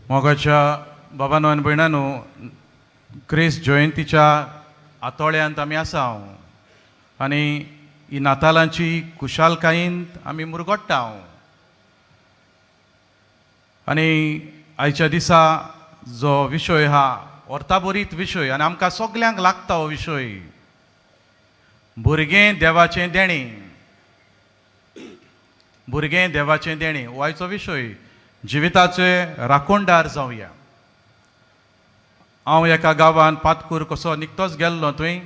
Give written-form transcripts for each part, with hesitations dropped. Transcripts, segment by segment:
मोगाच्या बाबांनो आनी भयणांनो, क्रिस्त जयंतीच्या आतोळ्यांत आमी आसा आनी ही नातालांची खुशालकायेंत आमी मुरगोडटा आनी आयच्या दिसा जो विशय हा अर्थाबरीत विशय आनी आमकां सगल्यांक लागता हो विशय, भुरगें देवाचें देणें. भुरगें देवाचें देणें हो आयचो विशय. जिविताचे राखणदार जावया. हांव एका गांवांत पातकूर कसो निकतोच गेल्लो, थंय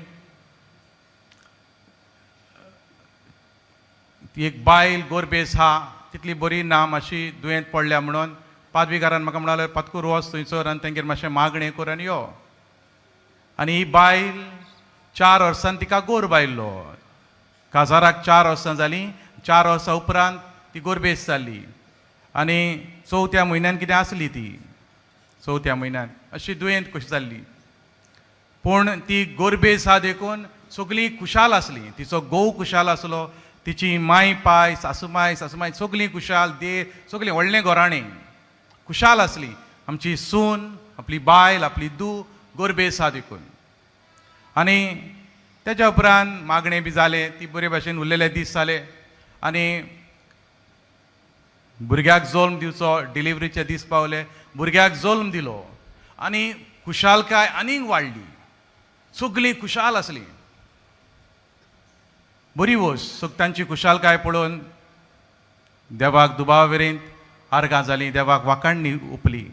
एक बायल गोरबेस हा, तितली बरी ना, मातशी दुयेंत पडल्या म्हणून पादवीकारान म्हाका म्हणालें पातकूर वच थंयसर आनी तांगेर मातशें मागणें कर आनी यो. आनी ही बायल 4 वर्सांनी तिका गोर बायल्लो. काजाराक 4 वर्सां जालीं. 4 वर्सां उपरांत ती गोरबेस जाली आनी 4थ्या म्हयन्यान कितें आसली ती. 4थ्या म्हयन्यान अशी दुयेंत कशी जाल्ली. पूण ती गोरबेस हा देखून सगळीं खुशाल आसली. तिचो घोव खुशाल आसलो, तिची माय पाय, सासूमाय सगळीं खुशाल, देर सगळीं व्हडलें घोराणें खुशाल आसली. आमची सून, आपली बायल, आपली धूव गोरबेस हा देखून. आनी तेज्या उपरांत मागणें बी जालें, ती बरे भाशेन उरलेले दीस जाले आनी भुरग्याक जल्म दिवचो, डिलिव्हरीचे दीस पावले, भुरग्याक जल्म दिलो आनी खुशालकाय आनीक वाडली. सगळीं खुशाल आसली. बरी वस्त. तांची खुशालकाय पळोवन देवाक दुबावरेंत आर्गां जालीं, देवाक वाखाणणी ओपली.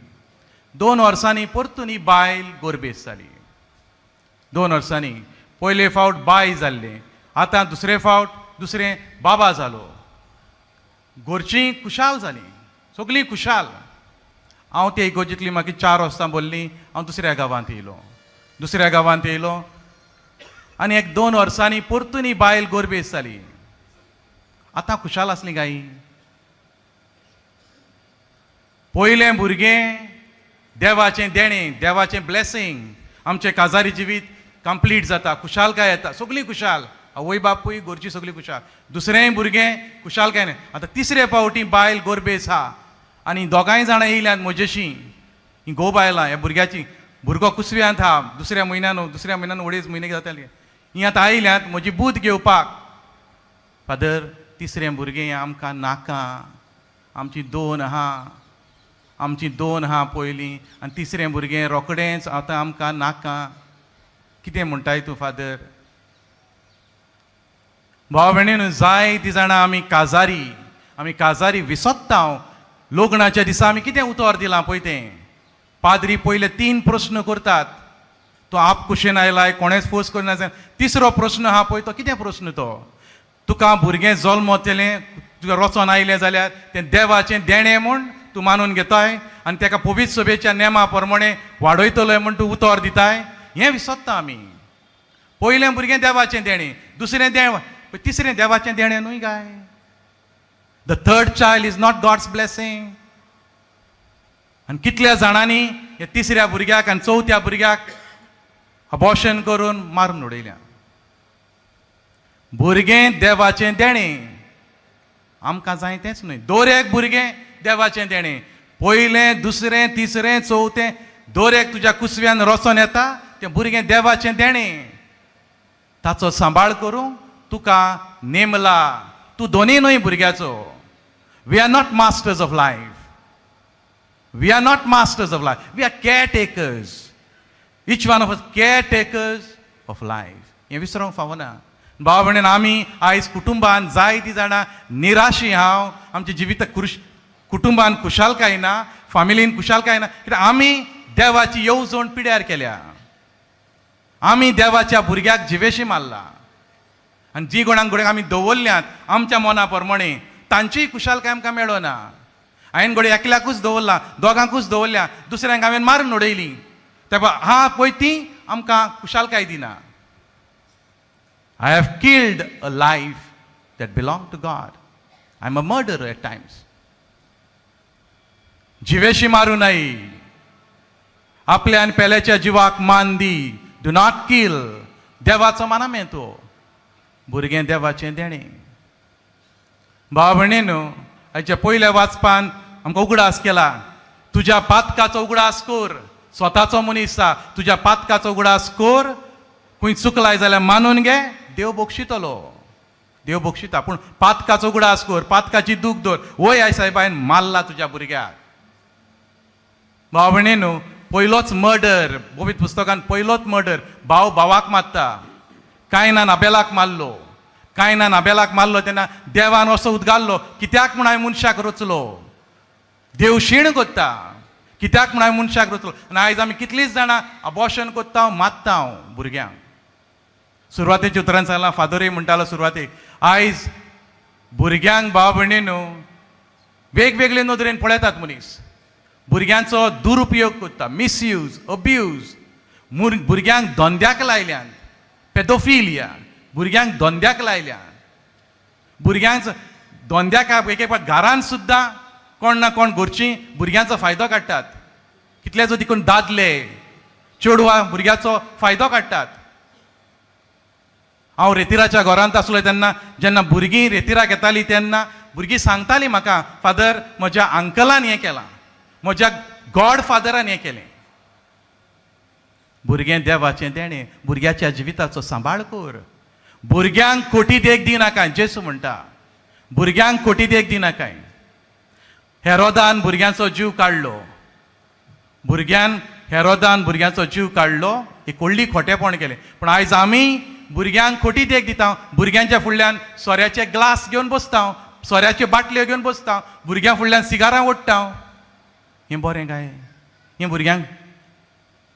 2 वर्सांनी परतून ही बायल गोरबेस जाली. 2 वर्सांनी पयले फावट बाय जाल्लें, आतां दुसरे फावट दुसरें बाबा जालो. घरचीं खुशाल जालीं, सगळीं खुशाल. हांव ते इगोर्जींतली म्हाका 4 वर्सां भरलीं. हांव दुसऱ्या गांवांत येयलो आनी 1-2 वर्सांनी परतून ही बायल गोरबेस जाली. आतां खुशाल आसली गाय. पयलें भुरगें देवाचें देणें, देवाचें ब्लेसींग. आमचें काजारी जिवीत कंप्लीट जाता, खुशालकाय येता, सगळीं खुशाल. आवय बापूय, घरचीं सगळीं खुशाल. दुसरेंय भुरगें खुशालकाय न्हय. आतां तिसरे फावटी बायल गोरबेस हा आनी दोगांय जाणां येयल्यात म्हजेशी. ही घोव बायलां ह्या भुरग्याची. भुरगो कुसव्यांत हा, दुसऱ्या म्हयन्यान 2.5 म्हयने जाताले. ही आतां आयल्यात म्हजी बूद घेवपाक. फादर, तिसरें भुरगें आमकां नाका. आमची 2 हा पयलीं आनी तिसरें भुरगें रोखडेंच आतां आमकां नाका. कितें म्हणटाय तूं फादर? भाव भयणीनो, जायतीं जाणां आमी काजारी विसोत्ता. लग्नाच्या दिसा आमी कितें उतर दिलां पळय तें. पाद्री पयले 3 प्रस्न करतात. तो आप कुशेन आयलाय, कोणेच फोर्स करना. तिसरो प्रस्न आहा पळय तो कितें प्रस्न तो? तुका भुरगें जल्मतलें, तुका रचोन आयलें जाल्यार तें देवाचें देणें म्हूण तूं मानून घेताय आनी ताका पवित्र सभेच्या नेमा प्रमाणे वाडयतलोय म्हूण तूं उतर दिताय. हें विसोत्ता आमी. पयलें भुरगें देवाचें देणें, तिसरें देवाचें देणें न्हय गाय. The third child is not God's blessing. आनी कितल्या जाणांनी हे तिसऱ्या भुरग्याक आनी 4थ्या भुरग्याक अबॉर्शन करून मारून उडयल्या. भुरगें देवाचें देणें आमकां जाय तेंच न्हय. दोरेक भुरगें देवाचें देणें. पयलें, दुसरें, तिसरें, 4थें दोरेक तुज्या कुसव्यान रचोन येता तें भुरगें देवाचें देणें. ताचो सांबाळ करूंक तुका नेमला. तूं दोनी न्हय भुरग्याचो. We are not masters of life. We are caretakers. Each one of us caretakers of life. हें विसरूंक फावना. भाव भयणीन, आमी आयज कुटुंबान जायतीं जाणां निराशी. हांव आमच्या जिवित कुटुंबान खुशालकाय ना, फामिलीन खुशालकाय ना, कित्याक आमी देवाची येवजण पिड्यार केल्या. आमी देवाच्या भुरग्याक जिवेशी मारला आनी जी घोड्यांक आमी दवरल्यात आमच्या मना प्रमाणे, तांचीय खुशालकाय आमकां मेळना. हांवें घोडे एकल्याकूच दवरला, दोगांकूच दवरल्या, दुसऱ्यांक हांवें मारून उडयली. हा पळय ती आमकां खुशालकाय दिना. I have killed a life that belong to God. I am a murderer at times. जिवेशी मारूं नये. आपल्या आनी पेल्याच्या जिवाक मान दी. Do not kill. देवाचो मानामे तो. भुरगें देवाचें देणें. भाव भयणीनो, हाच्या पयल्या वाचपान आमकां उगडास केला. तुज्या पातकाचो उगडास कोर. स्वताचो मनीस आसा, तुज्या पातकाचो उगडास कोर. खंय चुकलाय जाल्यार मानून घे, देव बक्षितलो. देव बक्षिता. पूण पातकाचो उगडास कोर, पातकाची दूख दवर. वय आय साहेबान मारला तुज्या भुरग्याक. भाव भयणीनो, पयलोच मर्डर, पवित्र पुस्तकान पयलोच मर्डर भाव भावाक मारता. कायनान आबेलाक मारलो. कायनान आबेलाक मारलो तेन्ना देवान असो उद्गारलो, कित्याक म्हूण हांवें मनशाक रचलो. देव शीण कोत्ता, कित्याक म्हूण हांवें मनशाक रचलो. आनी आयज आमी कितलींच जाणां अबॉर्शन कोत्ता, मारता भुरग्यांक. सुरवातेच्या उतरान सांगलां, फादरूय म्हणटालो सुरवातेक, आयज भुरग्यांक भाव भयणीनो वेगवेगळे नदरेन पळयतात मनीस. भुरग्यांचो दुरुपयोग कोत्ता, मिसयूज, अब्यूज. भुरग्यांक धंद्याक लायल्यान, पेडोफिलिया. भुरग्यांक धंद्याक लायल्यान. भुरग्यांक धंद्याक एक एक घरान सुद्दां कोण ना कोण घरचीं भुरग्यांचो फायदो काडटात. कितलेच देखून दादले चेडवां भुरग्याचो फायदो काडटात. हांव रेतिराच्या घरांत आसलो तेन्ना जेन्ना भुरगीं रेतिराक येतालीं तेन्ना भुरगीं सांगतालीं म्हाका, फादर म्हज्या अंकलान हें केलां, म्हज्या गॉड फादरान हें केलें. भुरगें देवाचें देणें, भुरग्याच्या जिविताचो सांबाळ कर. भुरग्यांक खोटी देख दिनाकाय, जेसू म्हणटा. भुरग्यांक खोटी देख दिनाकाय. हेरोदान भुरग्यांचो जीव काडलो. हेरोदान भुरग्यांचो जीव काडलो. एक व्हडली खोटेपण केलें. पूण आयज आमी भुरग्यांक खोटी देख दिता. भुरग्यांच्या फुडल्यान सोऱ्याचे ग्लास घेवन बसता, सोऱ्याच्यो बाटल्यो घेवन बसता, भुरग्यां फुडल्यान सिगारां ओडटा. हें बरें काय? हें भुरग्यांक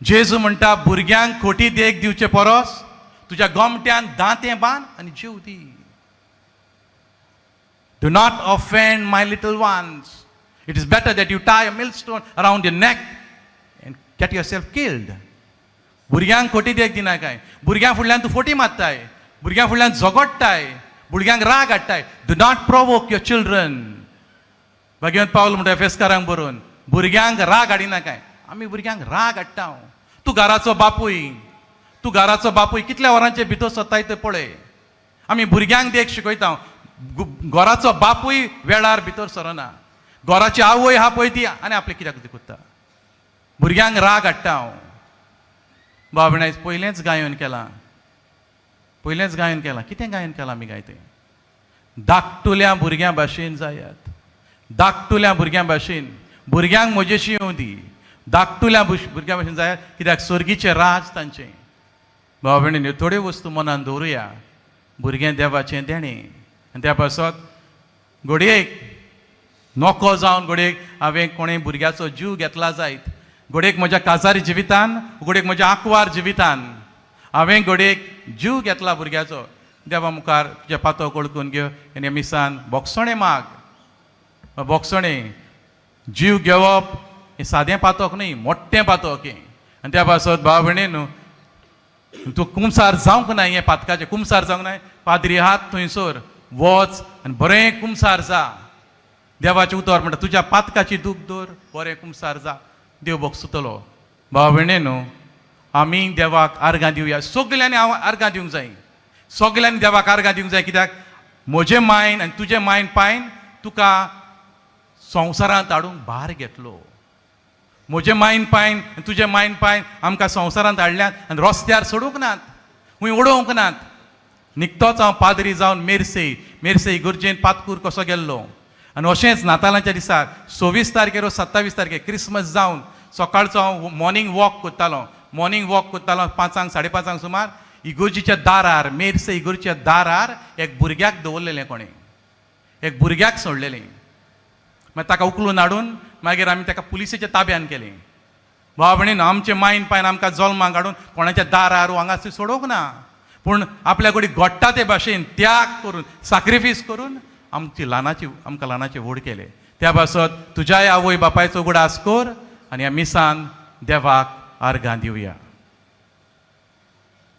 जेजू म्हणटा, भुरग्यांक खोटी देख दिवचे परस तुज्या गोमट्यान दांतें बांद आनी जीव दी. Do not offend my little ones. It is better that you tie a millstone around your neck and get yourself killed. भुरग्यांक खोटी देख दिनाकाय. भुरग्यां फुडल्यान तूं फोटी मारताय, भुरग्यां फुडल्यान झगडटाय, भुरग्यांक राग हाडटाय. Do not provoke your children. भगवंत पावल म्हणटा एफेसकारांक बरोवन, भुरग्यांक राग हाडिनाकाय. आमी भुरग्यांक राग हाडटा. तूं घराचो बापूय कितल्या वरांचे भितर सताय ते पळय. आमी भुरग्यांक देख शिकयता. घराचो बापूय वेळार भितर सरना. घराची आवय आहा पळय ती आनी आपले कित्याक कोत्ता. भुरग्यांक राग हाडटा. बाबणे आयज पयलेंच गायन केलां. कितें गायन केलां आमी गायते? धाकटुल्या भुरग्यां भाशेन जायात. धाकटुल्या भुरग्यां भाशेन भुरग्यांक म्हजेशी येवं दी. धाकटुल्या भुरग्यां भाशेन जायात, कित्याक स्वर्गीचें राज तांचें. भाव भयणींनो, थोड्यो वस्तू मनान दवरुया. भुरगें देवाचें देणें. आनी त्या पासत घडयेक नोको जावन घडयेक हांवें कोणें भुरग्याचो जीव घेतला जायत. घडयेक म्हज्या काजारी जिवितान, घडयेक म्हज्या आंकवार जिवितान हांवें घडयेक जीव घेतला भुरग्याचो. देवा मुखार तुजें पातोक ओळखून घेव आनी मिसान बोगसणें माग. बोगसणें जीव घेवप हें सादें पातोक न्ही, मोट्टें पातोक हें. आनी त्या पासत भाव भयणीनो, तूं कुमसार जावंक ना. हें पातकाचें कुमसार जावंक ना. पाद्री आहात थंयसर वच आनी बरें कुमसार जा. देवाचें उतर म्हणटा, तुज्या पातकाची दूख दवर, बरें कुमसार जा, देव बक्षितलो. भाव भयणीनो, आमी देवाक आर्गां दिवया. सगल्यांनी हांव आर्गां दिवंक जाय. सगल्यांनी देवाक आर्गां दिवंक जाय. कित्याक म्हजे मायन आनी तुजे मायन पायन तुका संवसारांत हाडूंक भार घेतलो. म्हजे मायन पायन आनी तुजे मायन पायन आमकां संवसारांत हाडल्यात आनी रस्त्यार सोडूंक नात, खंय उडोवंक नात. निकतोच हांव पाद्री जावन मेर्सेई इगर्जेन पातकूर कसो गेल्लो. आनी अशेंच नातालांच्या दिसा 26 तारखेर वा 27 तारखेर क्रिसमस जावन सकाळचो हांव मॉर्निंग वॉक कोत्तालो. 5:00 5:30 सुमार इगर्जेच्या दारार, मेर्से इगर्जेच्या दारार एक भुरग्याक दवरलेलें कोणें. एक भुरग्याक सोडलेलें. मागीर ताका उखलून हाडून मागीर आमी ताका पुलिसेच्या ताब्यान केलें. भाव भयणीनो, आमचे मायन पायन आमकां जल्माक हाडून कोणाच्या दारार हांगासर सोडोवंक ना. पूण आपल्या कडेन घडटा ते भाशेन त्याग करून, सॅक्रिफायस करून आमकां ल्हानाचे व्हड केले. त्या पासत तुज्याय आवय बापायचो उगडास कर आनी ह्या मिसान देवाक आर्गां दिवया.